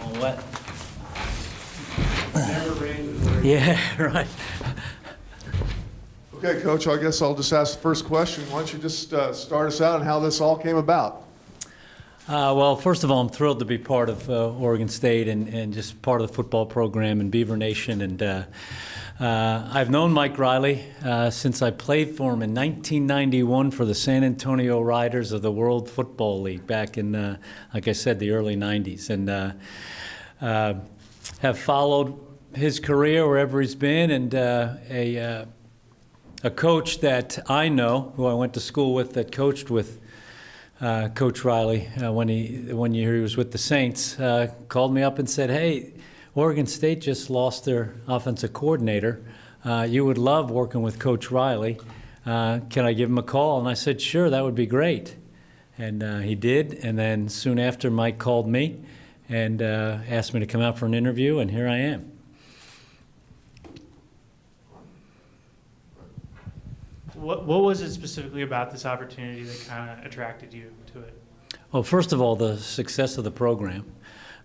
on wet. Never rains. Yeah, right. Okay, Coach, I guess I'll just ask the first question. Why don't you just start us out on how this all came about? Well, first of all, I'm thrilled to be part of Oregon State and just part of the football program in Beaver Nation. And I've known Mike Riley since I played for him in 1991 for the San Antonio Riders of the World Football League back in, like I said, the early 90s. And have followed his career wherever he's been, and a coach that I know, who I went to school with, that coached with Coach Riley one year he was with the Saints, called me up and said, "Hey, Oregon State just lost their offensive coordinator. You would love working with Coach Riley. Can I give him a call?" And I said, "Sure, that would be great." And he did. And then soon after, Mike called me and asked me to come out for an interview, and here I am. What was it specifically about this opportunity that kind of attracted you to it? Well, first of all, the success of the program,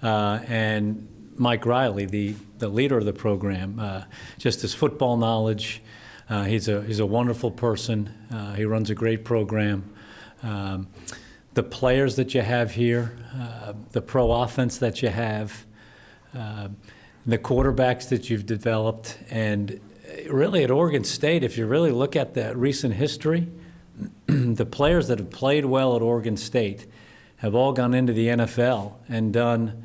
and Mike Riley, the leader of the program, just his football knowledge. He's a wonderful person. He runs a great program. The players that you have here, the pro offense that you have, the quarterbacks that you've developed, and really at Oregon State, if you really look at the recent history, the players that have played well at Oregon State have all gone into the NFL and done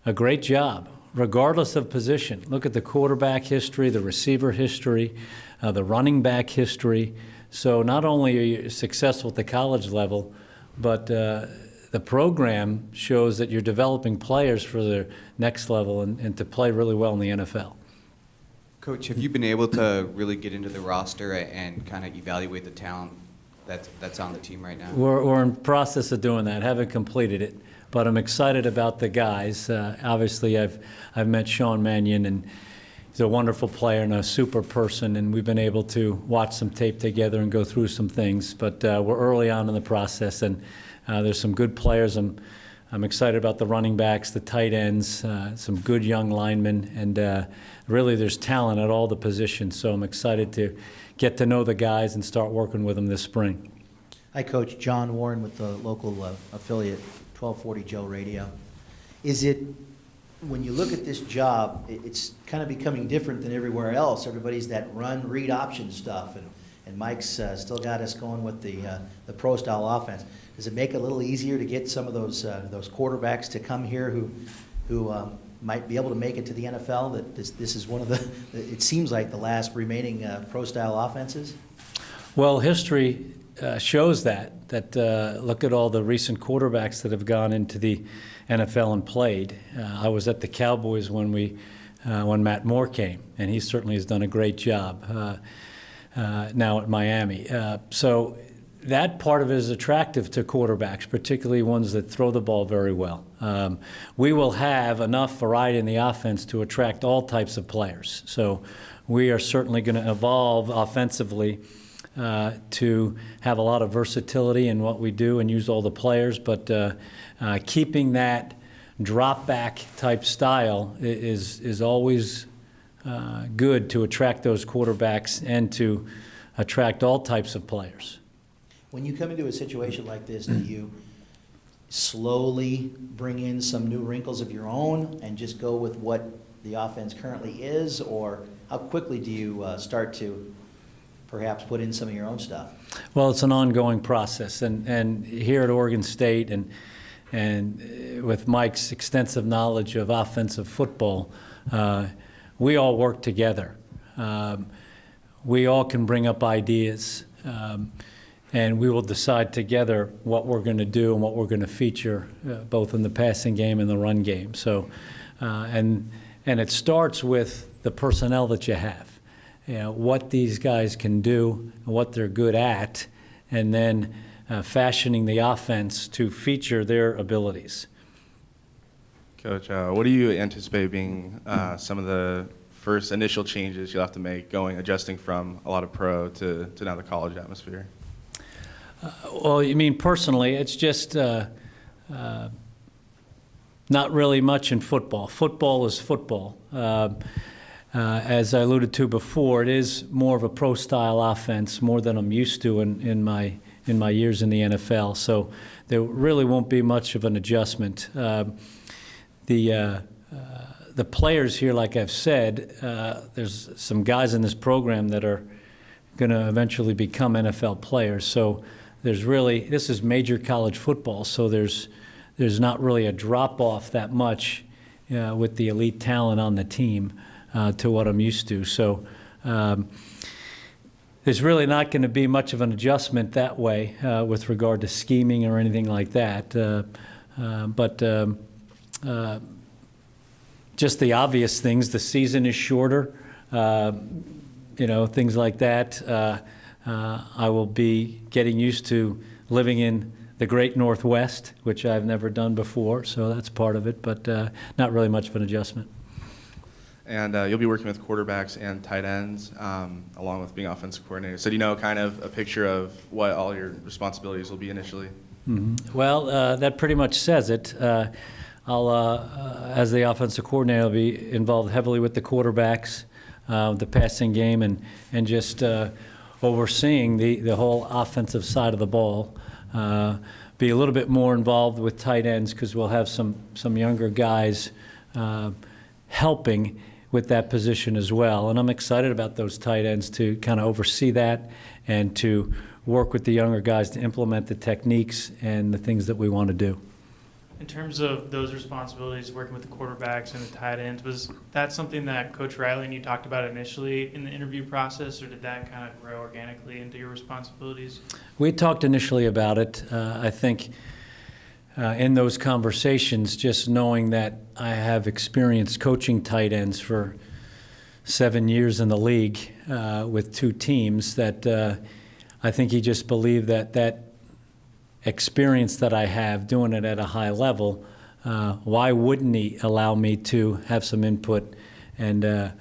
a great job, regardless of position. Look at the quarterback history, the receiver history, the running back history. So not only are you successful at the college level, but the program shows that you're developing players for the next level and to play really well in the NFL. Coach, have you been able to really get into the roster and kind of evaluate the talent that's on the team right now? We're in process of doing that. Haven't completed it, but I'm excited about the guys. Obviously, I've met Sean Mannion, and he's a wonderful player and a super person, and we've been able to watch some tape together and go through some things. But we're early on in the process, and there's some good players. I'm excited about the running backs, the tight ends, some good young linemen, and really there's talent at all the positions. So I'm excited to get to know the guys and start working with them this spring. Hi, Coach. John Warren with the local affiliate, 1240 Joe Radio. Is it, when you look at this job, it's kind of becoming different than everywhere else. Everybody's that run, read option stuff, and Mike's still got us going with the pro-style offense. Does it make it a little easier to get some of those quarterbacks to come here who might be able to make it to the NFL? That this is one of the, it seems like the last remaining pro-style offenses? Well, history shows that look at all the recent quarterbacks that have gone into the NFL and played. I was at the Cowboys when Matt Moore came, and he certainly has done a great job now at Miami. So that part of it is attractive to quarterbacks, particularly ones that throw the ball very well. We will have enough variety in the offense to attract all types of players. So we are certainly going to evolve offensively to have a lot of versatility in what we do and use all the players, but keeping that drop-back type style is always good to attract those quarterbacks and to attract all types of players. When you come into a situation like this, do you slowly bring in some new wrinkles of your own and just go with what the offense currently is, or how quickly do you start to perhaps put in some of your own stuff? Well, it's an ongoing process, and here at Oregon State and with Mike's extensive knowledge of offensive football, we all work together. We all can bring up ideas. And we will decide together what we're going to do and what we're going to feature, both in the passing game and the run game. So, and it starts with the personnel that you have, what these guys can do, what they're good at, and then fashioning the offense to feature their abilities. Coach, what do you anticipate being some of the first initial changes you'll have to make adjusting from a lot of pro to now the college atmosphere? Well, you mean personally, it's just Not really much in football. Football is football. As I alluded to before, it is more of a pro-style offense, more than I'm used to in my years in the NFL. So there really won't be much of an adjustment. The players here, like I've said, there's some guys in this program that are going to eventually become NFL players. So this is major college football, so there's not really a drop-off that much with the elite talent on the team to what I'm used to. So there's really not going to be much of an adjustment that way with regard to scheming or anything like that. But just the obvious things, the season is shorter, things like that. I will be getting used to living in the great Northwest, which I've never done before, so that's part of it, but not really much of an adjustment. And you'll be working with quarterbacks and tight ends, along with being offensive coordinator. So do you know kind of a picture of what all your responsibilities will be initially? Mm-hmm. Well, that pretty much says it. As the offensive coordinator, I'll be involved heavily with the quarterbacks, the passing game, and just overseeing the whole offensive side of the ball. Be a little bit more involved with tight ends because we'll have some younger guys helping with that position as well. And I'm excited about those tight ends to kind of oversee that and to work with the younger guys to implement the techniques and the things that we want to do. In terms of those responsibilities, working with the quarterbacks and the tight ends, was that something that Coach Riley and you talked about initially in the interview process, or did that kind of grow organically into your responsibilities? We talked initially about it. I think in those conversations, just knowing that I have experienced coaching tight ends for 7 years in the league with 2 teams, that I think he just believed that experience that I have doing it at a high level, why wouldn't he allow me to have some input and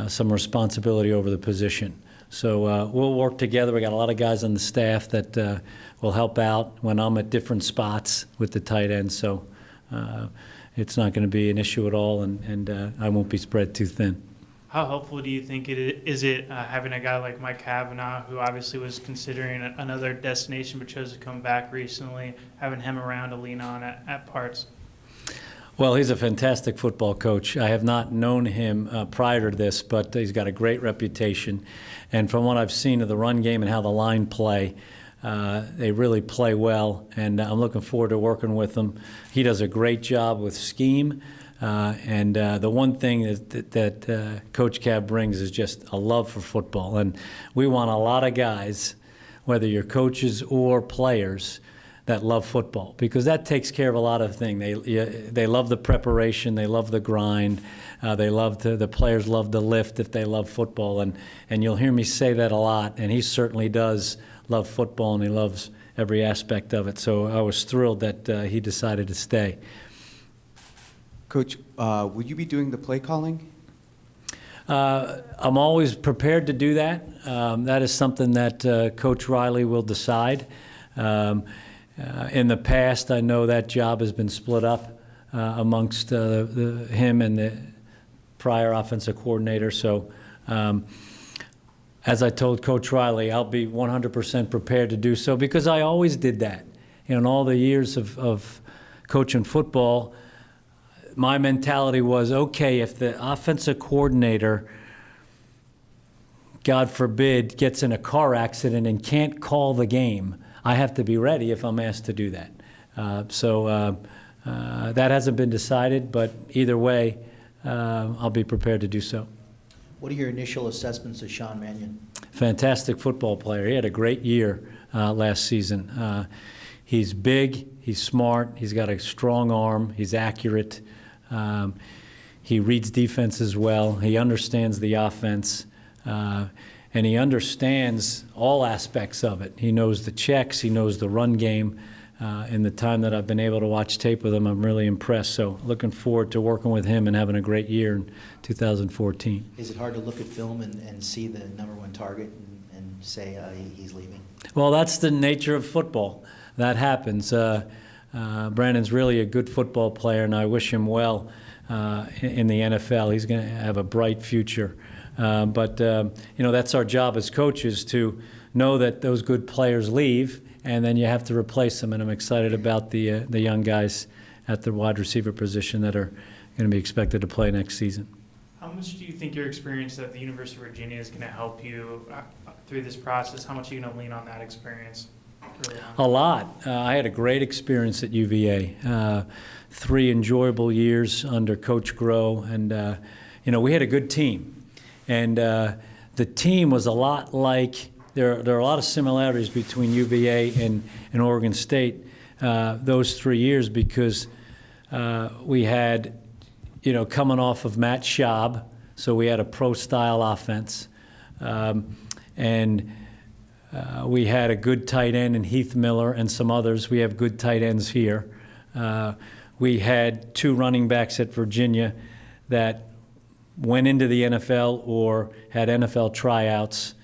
some responsibility over the position? So we'll work together. We got a lot of guys on the staff that will help out when I'm at different spots with the tight end. So it's not going to be an issue at all, and I won't be spread too thin. How helpful do you think is it having a guy like Mike Cavanaugh, who obviously was considering another destination but chose to come back recently, having him around to lean on at parts? Well, he's a fantastic football coach. I have not known him prior to this, but he's got a great reputation. And from what I've seen of the run game and how the line play, they really play well, and I'm looking forward to working with him. He does a great job with scheme. And the one thing that Coach Cav brings is just a love for football. And we want a lot of guys, whether you're coaches or players, that love football, because that takes care of a lot of things. They love the preparation, they love the grind, the players love the lift if they love football. And you'll hear me say that a lot, and he certainly does love football, and he loves every aspect of it. So I was thrilled that he decided to stay. Coach, will you be doing the play calling? I'm always prepared to do that. That is something that Coach Riley will decide. In the past, I know that job has been split up amongst him and the prior offensive coordinator. So as I told Coach Riley, I'll be 100% prepared to do so, because I always did that. In all the years of coaching football, my mentality was, okay, if the offensive coordinator, God forbid, gets in a car accident and can't call the game, I have to be ready if I'm asked to do that. So that hasn't been decided, but either way, I'll be prepared to do so. What are your initial assessments of Sean Mannion? Fantastic football player. He had a great year last season. He's big, he's smart, he's got a strong arm, he's accurate. He reads defenses well. He understands the offense, and he understands all aspects of it. He knows the checks. He knows the run game. In the time that I've been able to watch tape with him, I'm really impressed. So looking forward to working with him and having a great year in 2014. Is it hard to look at film and see the #1 target and say he's leaving? Well, that's the nature of football. That happens. Brandon's really a good football player, and I wish him well in the NFL. He's going to have a bright future. But that's our job as coaches, to know that those good players leave, and then you have to replace them. And I'm excited about the young guys at the wide receiver position that are going to be expected to play next season. How much do you think your experience at the University of Virginia is going to help you through this process? How much are you going to lean on that experience early on? A lot. I had a great experience at UVA. 3 enjoyable years under Coach Groh, and we had a good team. And the team was a lot like, there are a lot of similarities between UVA and Oregon State those 3 years, because we had, coming off of Matt Schaub, so we had a pro-style offense. And we had a good tight end in Heath Miller and some others. We have good tight ends here. We had 2 running backs at Virginia that went into the NFL or had NFL tryouts.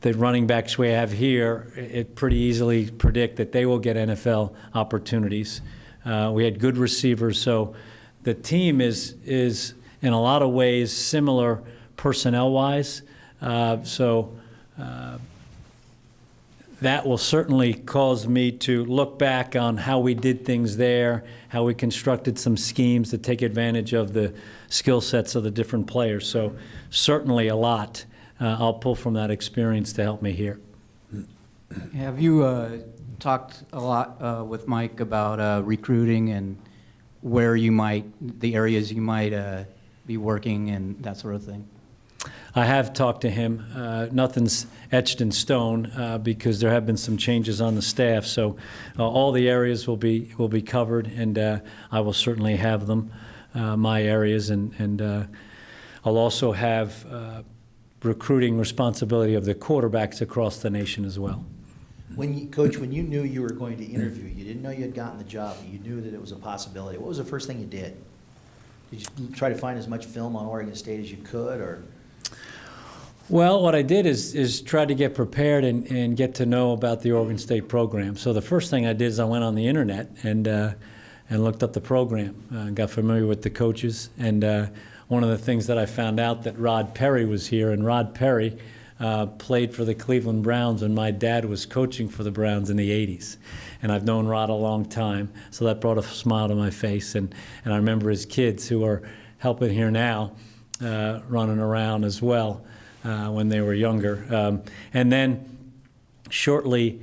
The running backs we have here, it pretty easily predict that they will get NFL opportunities. We had good receivers, so the team is in a lot of ways similar personnel-wise. That will certainly cause me to look back on how we did things there, how we constructed some schemes to take advantage of the skill sets of the different players. So certainly a lot I'll pull from that experience to help me here. Have you talked a lot with Mike about recruiting and the areas you might be working and that sort of thing? I have talked to him. Nothing's etched in stone because there have been some changes on the staff. So all the areas will be covered, and I will certainly have them, my areas, and I'll also have recruiting responsibility of the quarterbacks across the nation as well. Coach, when you knew you were going to interview, you didn't know you had gotten the job, but you knew that it was a possibility. What was the first thing you did? Did you try to find as much film on Oregon State as you could, or? Well, what I did is try to get prepared and get to know about the Oregon State program. So the first thing I did is I went on the internet and looked up the program, got familiar with the coaches, and one of the things that I found out that Rod Perry was here, and Rod Perry played for the Cleveland Browns when my dad was coaching for the Browns in the 80s. And I've known Rod a long time, so that brought a smile to my face. And I remember his kids, who are helping here now, running around as well when they were younger. And then shortly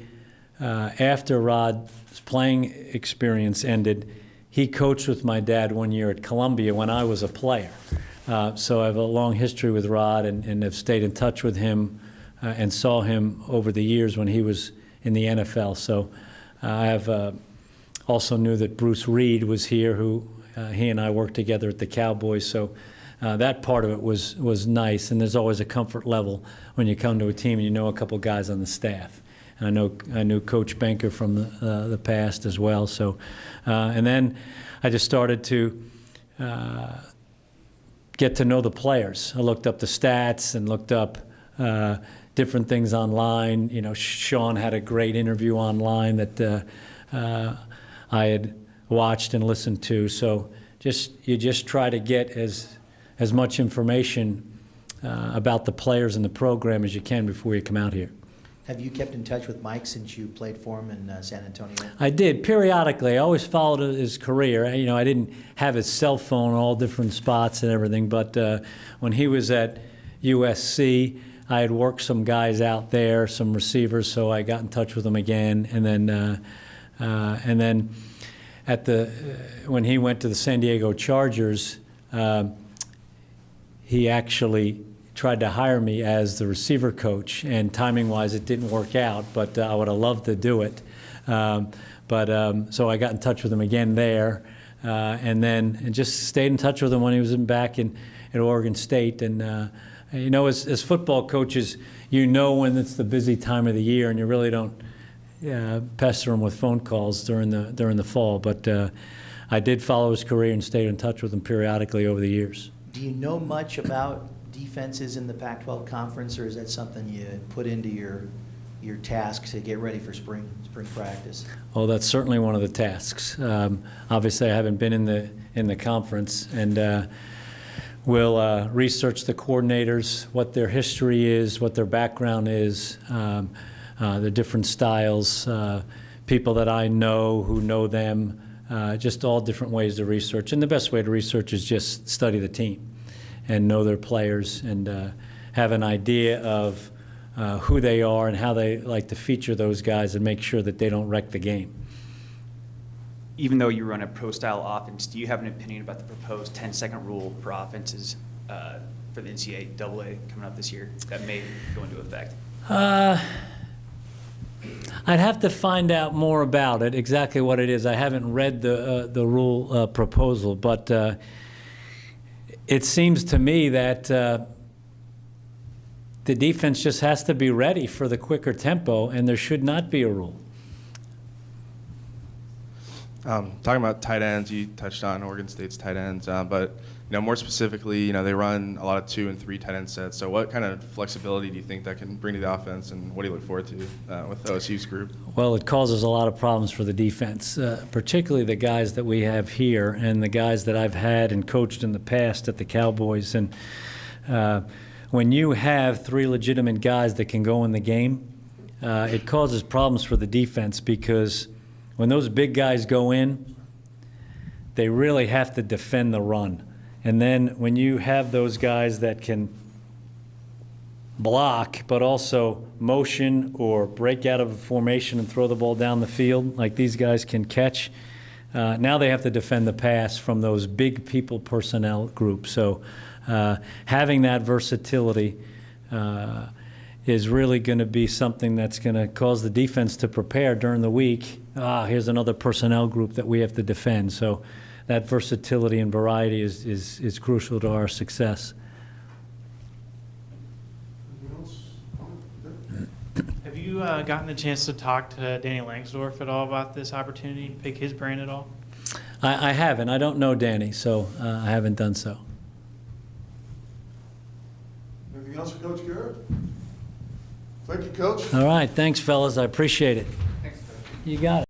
after Rod's playing experience ended, he coached with my dad 1 year at Columbia when I was a player. So I have a long history with Rod and have stayed in touch with him and saw him over the years when he was in the NFL. So I have also knew that Bruce Reed was here, who he and I worked together at the Cowboys. So that part of it was nice, and there's always a comfort level when you come to a team and you know a couple guys on the staff. And I knew Coach Benker from the past as well. So, and then I just started to get to know the players. I looked up the stats and looked up different things online. You know, Sean had a great interview online that I had watched and listened to. So you just try to get as much information about the players and the program as you can before you come out here. Have you kept in touch with Mike since you played for him in San Antonio? I did, periodically. I always followed his career. You know, I didn't have his cell phone in all different spots and everything, but when he was at USC, I had worked some guys out there, some receivers, so I got in touch with him again. And then when he went to the San Diego Chargers, he actually tried to hire me as the receiver coach, and timing-wise it didn't work out, but I would have loved to do it. So I got in touch with him again there, and just stayed in touch with him when he was back at Oregon State. And you know, as football coaches, you know when it's the busy time of the year, and you really don't pester him with phone calls during the fall. But I did follow his career and stayed in touch with him periodically over the years. Do you know much about defenses in the Pac-12 conference, or is that something you put into your task to get ready for spring practice? Well, that's certainly one of the tasks. Obviously, I haven't been in the conference, and we'll research the coordinators, what their history is, what their background is, the different styles, people that I know who know them, just all different ways to research. And the best way to research is just study the team and know their players and have an idea of who they are and how they like to feature those guys and make sure that they don't wreck the game. Even though you run a pro-style offense, do you have an opinion about the proposed 10-second rule for offenses for the NCAA coming up this year that may go into effect? I'd have to find out more about it, exactly what it is. I haven't read the rule proposal, but it seems to me that the defense just has to be ready for the quicker tempo, and there should not be a rule. Talking about tight ends, you touched on Oregon State's tight ends, but more specifically, they run a lot of 2 and 3 tight end sets. So what kind of flexibility do you think that can bring to the offense, and what do you look forward to with OSU's group? Well, it causes a lot of problems for the defense, particularly the guys that we have here and the guys that I've had and coached in the past at the Cowboys. And when you have 3 legitimate guys that can go in the game, it causes problems for the defense, because when those big guys go in, they really have to defend the run. And then when you have those guys that can block but also motion or break out of a formation and throw the ball down the field like these guys can catch, now they have to defend the pass from those big people personnel groups. So having that versatility is really going to be something that's going to cause the defense to prepare during the week. Here's another personnel group that we have to defend. So that versatility and variety is crucial to our success. Anything else? Have you gotten the chance to talk to Danny Langsdorf at all about this opportunity, pick his brain at all? I haven't. I don't know Danny, so I haven't done so. Anything else for Coach Garrett? Thank you, Coach. All right. Thanks, fellas. I appreciate it. Thanks, Coach. You got it.